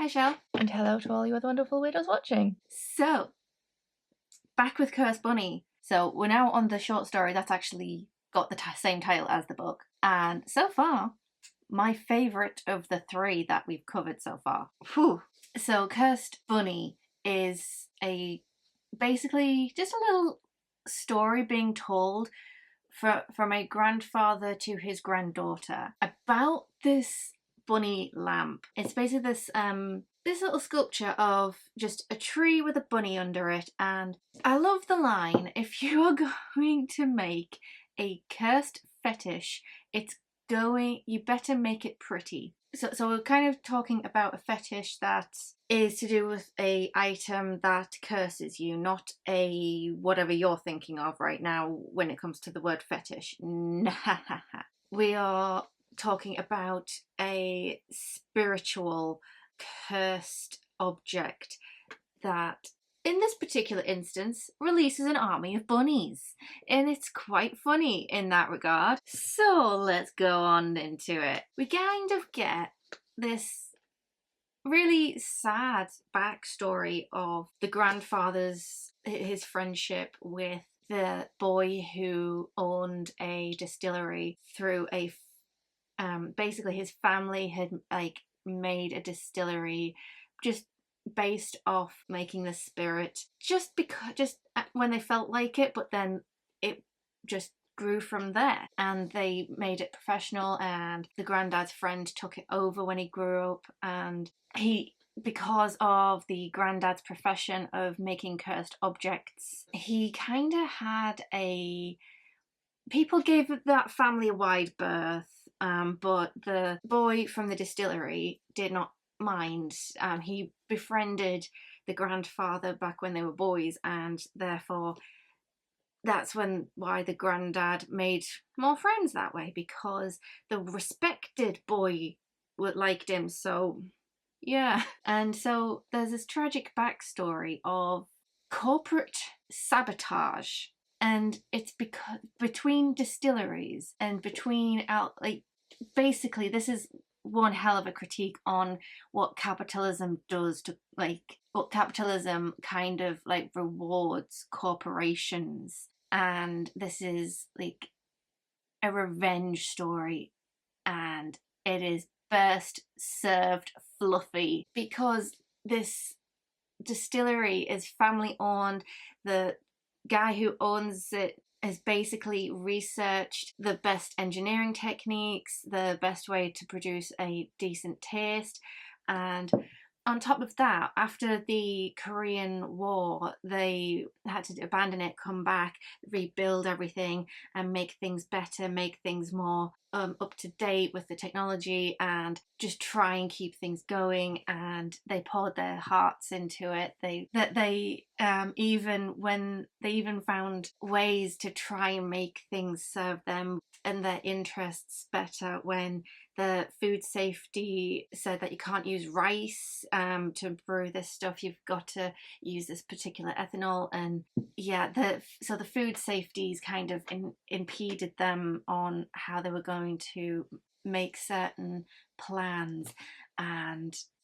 Shell. And hello to all you other wonderful weirdos watching. So, back with Cursed Bunny. So, we're now on the short story that's actually got the same title as the book. And so far, my favourite of the three that we've covered so far. Whew. So, Cursed Bunny is basically just a little story being told from a grandfather to his granddaughter about this bunny lamp. It's basically this little sculpture of just a tree with a bunny under it, and I love the line, if you are going to make a cursed fetish, you better make it pretty. So we're kind of talking about a fetish that is to do with a item that curses you, not a whatever you're thinking of right now when it comes to the word fetish. We are talking about a spiritual cursed object that, in this particular instance, releases an army of bunnies. And it's quite funny in that regard. So let's go on into it. We kind of get this really sad backstory of the grandfather's, his friendship with the boy who owned a distillery through basically his family had made a distillery just based off making the spirit just when they felt like it, but then it just grew from there and they made it professional, and the granddad's friend took it over when he grew up, and because of the granddad's profession of making cursed objects, he kind of had people gave that family a wide berth, but the boy from the distillery did not mind. He befriended the grandfather back when they were boys, and therefore that's why the granddad made more friends that way, because the respected boy liked him. So yeah, and so there's this tragic backstory of corporate sabotage, and it's because between distilleries and between basically this is one hell of a critique on what capitalism does to what capitalism kind of rewards corporations, and this is a revenge story, and it is best served fluffy because this distillery is family owned. The guy who owns it has basically researched the best engineering techniques, the best way to produce a decent taste, and on top of that, after the Korean War, they had to abandon it, come back, rebuild everything, and make things better, make things more up to date with the technology, and just try and keep things going. And they poured their hearts into it. They even found ways to try and make things serve them and their interests better when the food safety said that you can't use rice to brew this stuff, you've got to use this particular ethanol. And yeah, so the food safeties kind of impeded them on how they were going to make certain plans,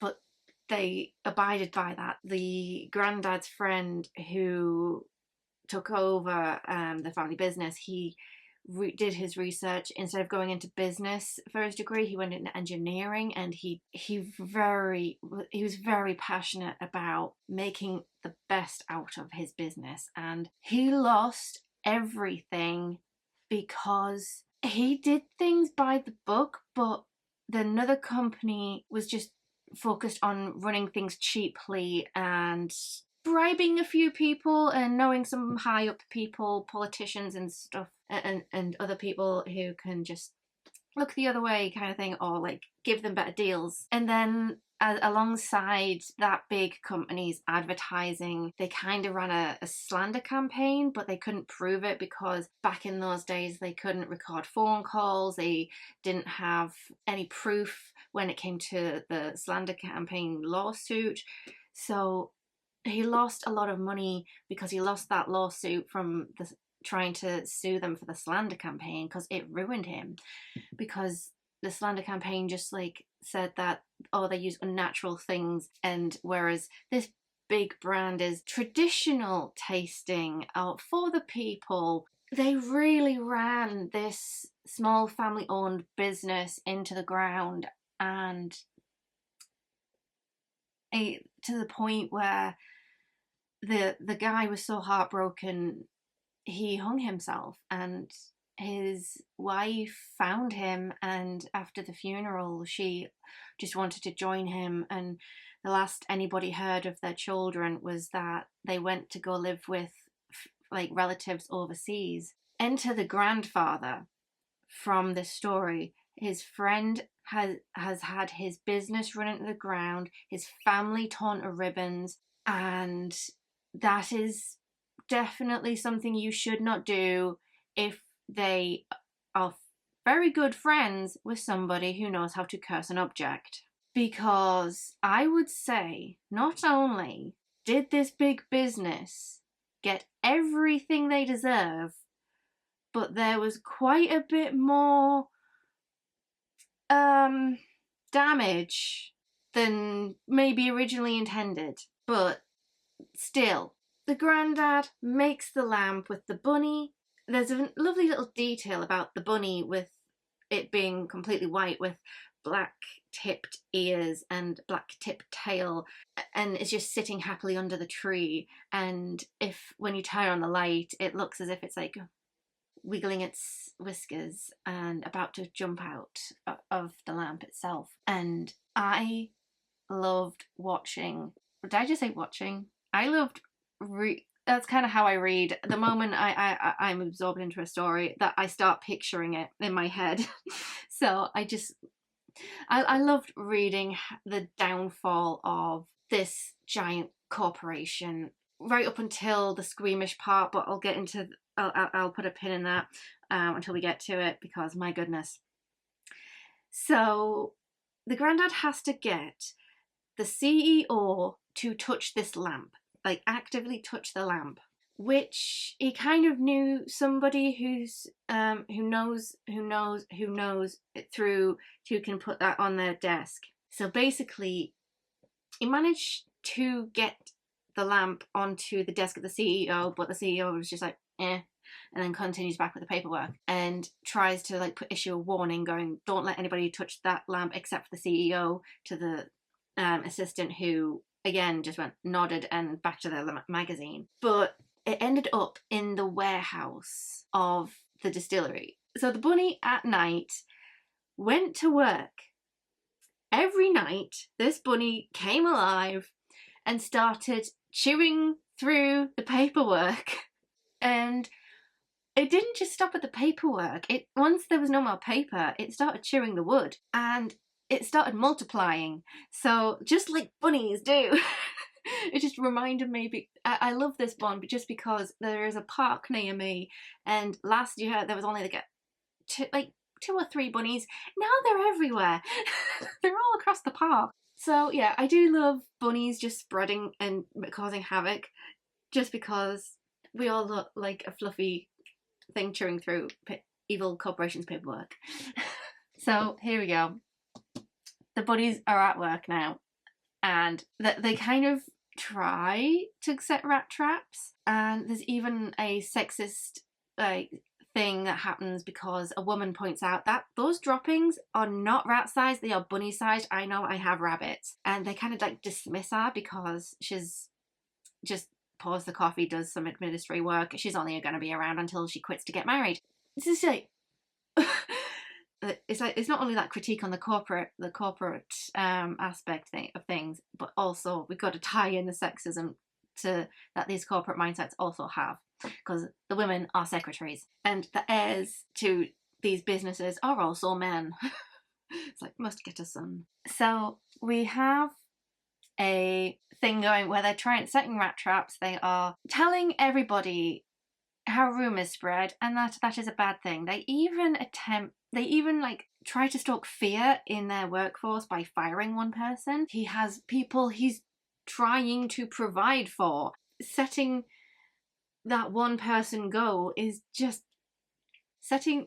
but they abided by that. The granddad's friend who took over the family business, he did his research. Instead of going into business for his degree, he went into engineering, and he was very passionate about making the best out of his business, and he lost everything because he did things by the book, but another company was just focused on running things cheaply and bribing a few people and knowing some high up people, politicians and stuff, and other people who can just look the other way kind of thing, or give them better deals. And then alongside that big company's advertising, they kind of ran a slander campaign, but they couldn't prove it because back in those days they couldn't record phone calls, they didn't have any proof when it came to the slander campaign lawsuit. So he lost a lot of money because he lost that lawsuit from trying to sue them for the slander campaign, because it ruined him, because the slander campaign just said that, oh, they use unnatural things, and whereas this big brand is traditional tasting for the people, they really ran this small family owned business into the ground, and to the point where the guy was so heartbroken he hung himself, and his wife found him, and after the funeral she just wanted to join him, and the last anybody heard of their children was that they went to go live with like relatives overseas. Enter the grandfather from this story. His friend has had his business run into the ground, his family torn to ribbons, and that is definitely something you should not do if they are very good friends with somebody who knows how to curse an object. Because I would say not only did this big business get everything they deserve, but there was quite a bit more damage than maybe originally intended. But still, the granddad makes the lamp with the bunny. There's a lovely little detail about the bunny with it being completely white with black tipped ears and black tipped tail, and it's just sitting happily under the tree. And when you turn on the light, it looks as if it's like wiggling its whiskers and about to jump out of the lamp itself. And I loved watching. Did I just say watching? I loved that's kind of how I read. The moment I'm absorbed into a story, that I start picturing it in my head. So I loved reading the downfall of this giant corporation right up until the squeamish part, but I'll put a pin in that until we get to it, because my goodness. So the granddad has to get the CEO to touch this lamp, like actively touch the lamp, which he kind of knew somebody who knows it through, who can put that on their desk. So basically, he managed to get the lamp onto the desk of the CEO, but the CEO was just like, and then continues back with the paperwork and tries to issue a warning going, don't let anybody touch that lamp except for the CEO, to the assistant, who again just nodded and back to the magazine. But it ended up in the warehouse of the distillery. So the bunny at night went to work. Every night this bunny came alive and started chewing through the paperwork. And it didn't just stop at the paperwork. Once there was no more paper, it started chewing the wood, and it started multiplying. So just like bunnies do. It just reminded me, I love this one, but just because there is a park near me, and last year there was only two or three bunnies. Now they're everywhere. They're all across the park. So yeah, I do love bunnies just spreading and causing havoc, just because we all look like a fluffy thing chewing through evil corporations' paperwork. So here we go. The bunnies are at work now, and they kind of try to set rat traps, and there's even a sexist thing that happens because a woman points out that those droppings are not rat sized, they are bunny sized. I know, I have rabbits. And they kind of dismiss her because she's just pours the coffee, does some administrative work. She's only going to be around until she quits to get married. It's just it's not only that critique on the corporate aspect of things, but also we've got to tie in the sexism that these corporate mindsets also have, because the women are secretaries and the heirs to these businesses are also men. It's like, must get a son. So we have a thing going where they're setting rat traps. They are telling everybody how rumours spread, and that is a bad thing. They even try to stoke fear in their workforce by firing one person. He has people he's trying to provide for. Setting that one person go is just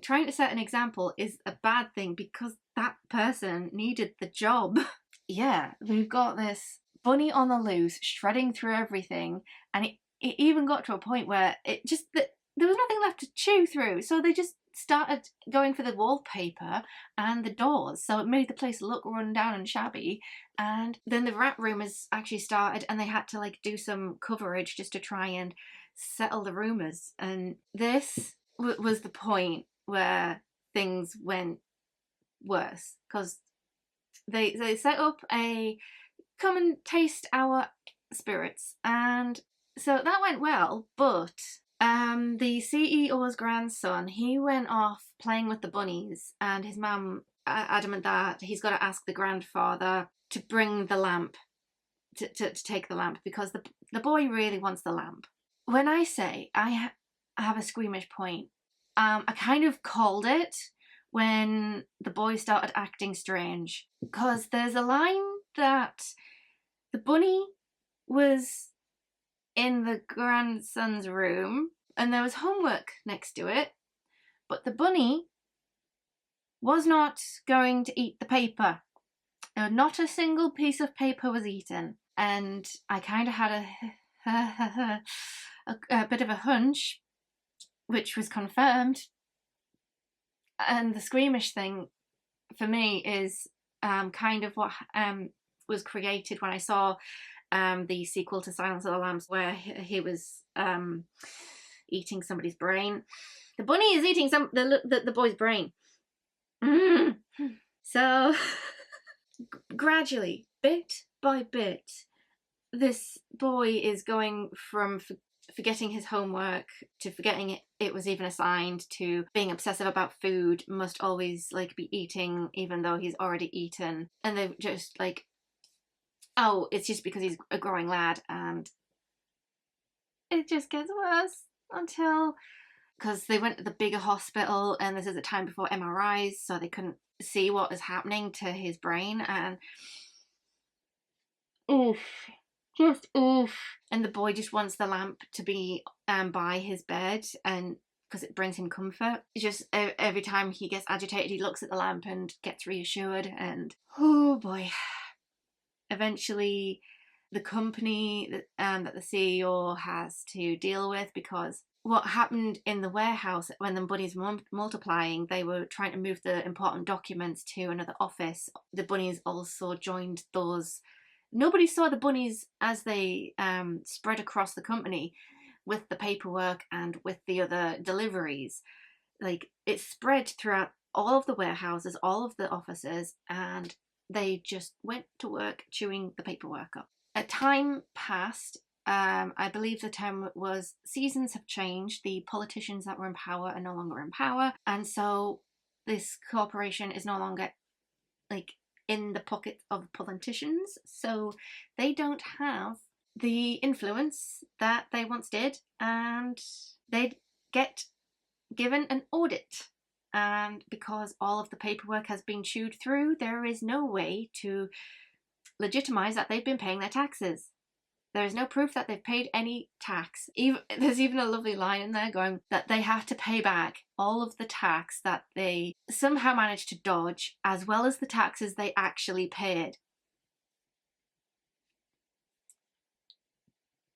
trying to set an example is a bad thing, because that person needed the job. Yeah, we've got this bunny on the loose, shredding through everything, and it even got to a point where there was nothing left to chew through, so they just started going for the wallpaper and the doors, so it made the place look run down and shabby. And then the rat rumours actually started, and they had to like do some coverage just to try and settle the rumours. And this was the point where things went worse, because they set up a come and taste our spirits, and so that went well. But the CEO's grandson, he went off playing with the bunnies, and his mum adamant that he's got to ask the grandfather to bring the lamp, to take the lamp, because the boy really wants the lamp. When I say I have a squeamish point, I kind of called it when the boy started acting strange, because there's a line that the bunny was in the grandson's room and there was homework next to it, but the bunny was not going to eat the paper. Not a single piece of paper was eaten, and I kind of had a bit of a hunch, which was confirmed. And the squeamish thing for me is kind of what was created when I saw the sequel to Silence of the Lambs, where he was eating somebody's brain. The bunny is eating the boy's brain. So gradually, bit by bit, this boy is going from forgetting his homework to forgetting it was even assigned, to being obsessive about food, must always like be eating even though he's already eaten. And they're just like, oh, it's just because he's a growing lad. And it just gets worse until, because they went to the bigger hospital, and this is a time before MRIs, so they couldn't see what was happening to his brain. And oof, just oof. And the boy just wants the lamp to be by his bed, and because it brings him comfort. Just every time he gets agitated, he looks at the lamp and gets reassured. And oh boy, eventually the company that the CEO has to deal with, because what happened in the warehouse when the bunnies were multiplying, they were trying to move the important documents to another office. The bunnies also joined those. Nobody saw the bunnies as they spread across the company with the paperwork and with the other deliveries. Like, it spread throughout all of the warehouses, all of the offices, and they just went to work chewing the paperwork up. A time passed. I believe the term was seasons have changed. The politicians that were in power are no longer in power, and so this corporation is no longer like in the pocket of politicians, so they don't have the influence that they once did, and they'd get given an audit. And because all of the paperwork has been chewed through, there is no way to legitimize that they've been paying their taxes. There is no proof that they've paid any tax. There's even a lovely line in there going that they have to pay back all of the tax that they somehow managed to dodge, as well as the taxes they actually paid.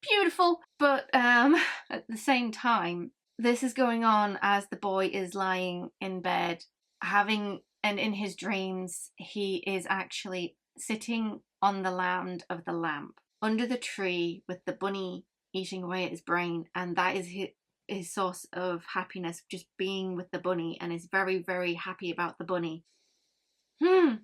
Beautiful. But at the same time, this is going on as the boy is lying in bed, and in his dreams, he is actually sitting on the land of the lamp, under the tree, with the bunny eating away at his brain, and that is his source of happiness, just being with the bunny, and is very, very happy about the bunny. And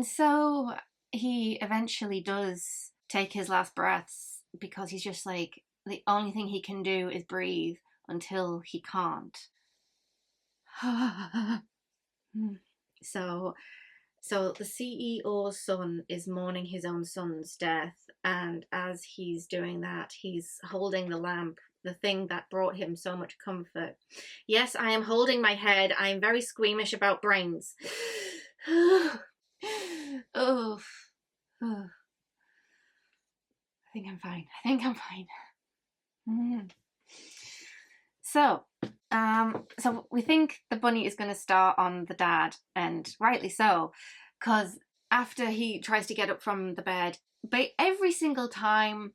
so he eventually does take his last breaths, because he's just like, the only thing he can do is breathe until he can't. So the CEO's son is mourning his own son's death, and as he's doing that, he's holding the lamp, the thing that brought him so much comfort. Yes, I am holding my head. I am very squeamish about brains. Oh. I think I'm fine. So, So we think the bunny is going to star on the dad, and rightly so, because after he tries to get up from the bed, but every single time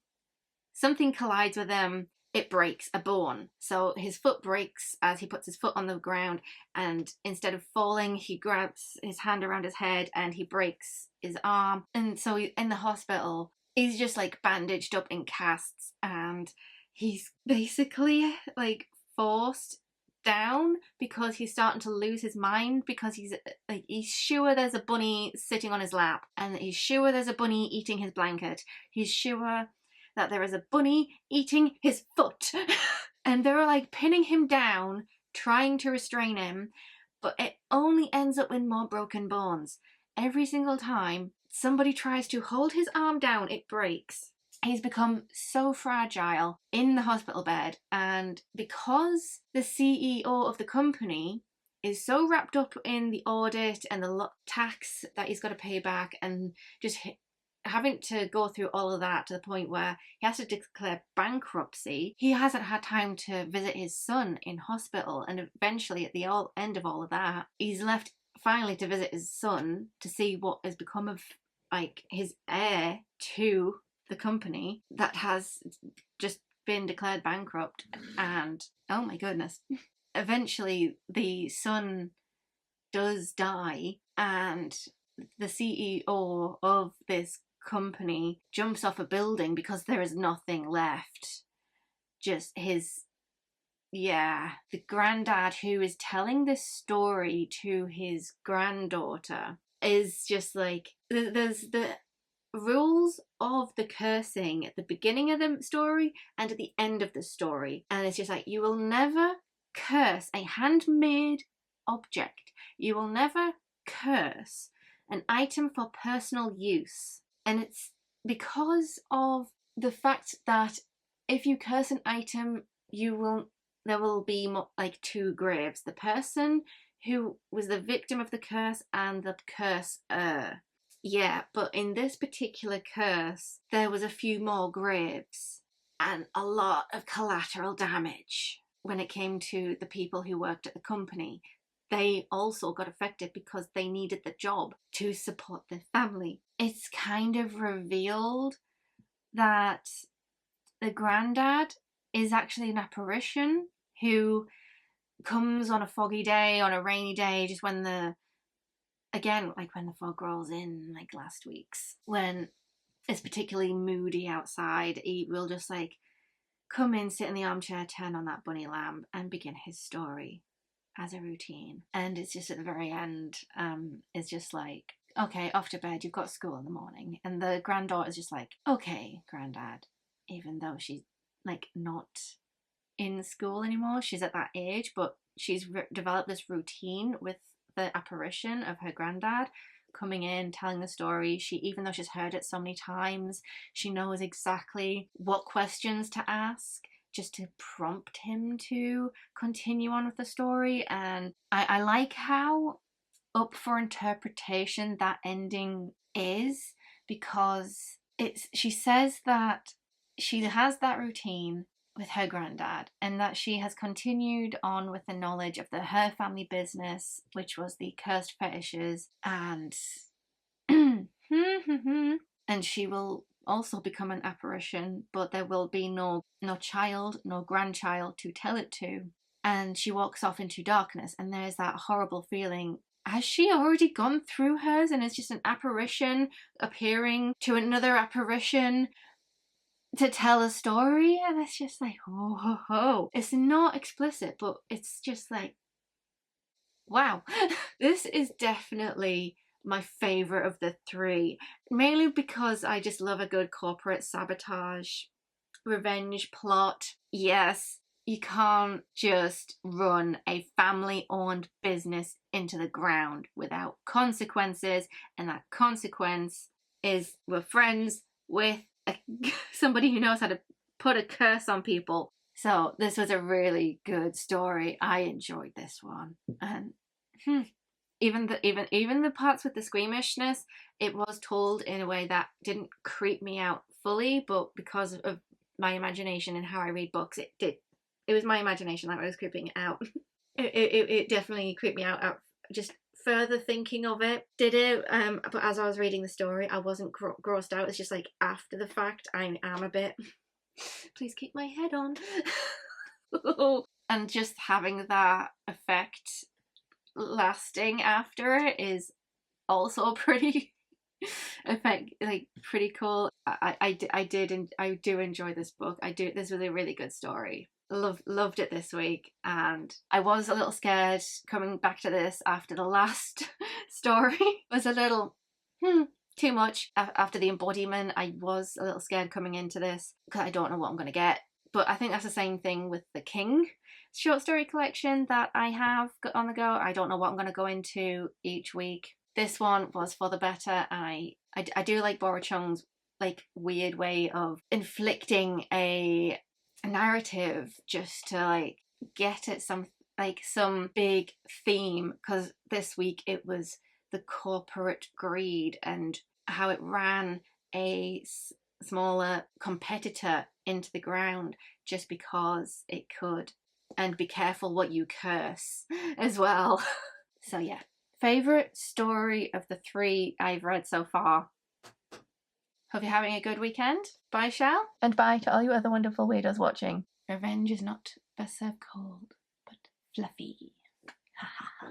something collides with him, it breaks a bone. So his foot breaks as he puts his foot on the ground, and instead of falling, he grabs his hand around his head and he breaks his arm. And so in the hospital, he's just like bandaged up in casts, and he's basically like forced down because he's starting to lose his mind, because he's sure there's a bunny sitting on his lap, and he's sure there's a bunny eating his blanket. He's sure that there is a bunny eating his foot. And they're like pinning him down, trying to restrain him, but it only ends up with more broken bones. Every single time somebody tries to hold his arm down, it breaks. He's become so fragile in the hospital bed, and because the CEO of the company is so wrapped up in the audit and the tax that he's got to pay back, and just having to go through all of that to the point where he has to declare bankruptcy, he hasn't had time to visit his son in hospital. And eventually, at the end of all of that, he's left finally to visit his son to see what has become of like his heir to the company that has just been declared bankrupt. And oh my goodness, eventually the son does die, and the CEO of this company jumps off a building because there is nothing left. Just the granddad who is telling this story to his granddaughter is just like, there's the rules of the cursing at the beginning of the story and at the end of the story, and it's just like, you will never curse a handmade object, you will never curse an item for personal use. And it's because of the fact that if you curse an item, there will be like two graves: the person who was the victim of the curse and the curser. Yeah, but in this particular curse, there was a few more graves and a lot of collateral damage when it came to the people who worked at the company. They also got affected because they needed the job to support their family. It's kind of revealed that the granddad is actually an apparition who comes on a foggy day, on a rainy day, just when like when the fog rolls in, like last week's, when it's particularly moody outside, he will just like come in, sit in the armchair, turn on that bunny lamp, and begin his story as a routine. And it's just at the very end, it's just like, okay, off to bed, you've got school in the morning. And the granddaughter's just like, okay, granddad, even though she's like not in school anymore, she's at that age, but she's developed this routine with the apparition of her granddad coming in, telling the story. Even though she's heard it so many times, she knows exactly what questions to ask just to prompt him to continue on with the story. And I like how up for interpretation that ending is, because she says that she has that routine with her granddad, and that she has continued on with the knowledge of her family business, which was the cursed fetishes, and and she will also become an apparition, but there will be no child, no grandchild to tell it to. And she walks off into darkness, and there's that horrible feeling. Has she already gone through hers and it's just an apparition appearing to another apparition to tell a story? And it's just like, oh ho ho. It's not explicit, but it's just like, wow. This is definitely my favourite of the three, mainly because I just love a good corporate sabotage revenge plot. Yes, you can't just run a family-owned business into the ground without consequences, and that consequence is we're friends with somebody who knows how to put a curse on people. So this was a really good story. I enjoyed this one, and even the parts with the squeamishness, it was told in a way that didn't creep me out fully, but because of my imagination and how I read books, it did It was my imagination that was creeping out. It definitely creeped me out just further thinking of it. Did it? But as I was reading the story, I wasn't grossed out. It's just like after the fact, I am a bit. Please keep my head on. And just having that effect lasting after it is also pretty pretty cool. I do enjoy this book. This was a really good story. Loved it this week, and I was a little scared coming back to this after the last story was a little too much. After the embodiment, I was a little scared coming into this because I don't know what I'm going to get. But I think that's the same thing with the King short story collection that I have on the go. I don't know what I'm going to go into each week. This one was for the better. I do like Bora Chung's like weird way of inflicting a narrative just to like get at some big theme, because this week it was the corporate greed and how it ran a smaller competitor into the ground just because it could. And be careful what you curse as well. So yeah, favourite story of the 3 I've read so far. Hope you're having a good weekend. Bye, Shell. And bye to all you other wonderful weirdos watching. Revenge is not best served cold, but fluffy. Ha ha ha.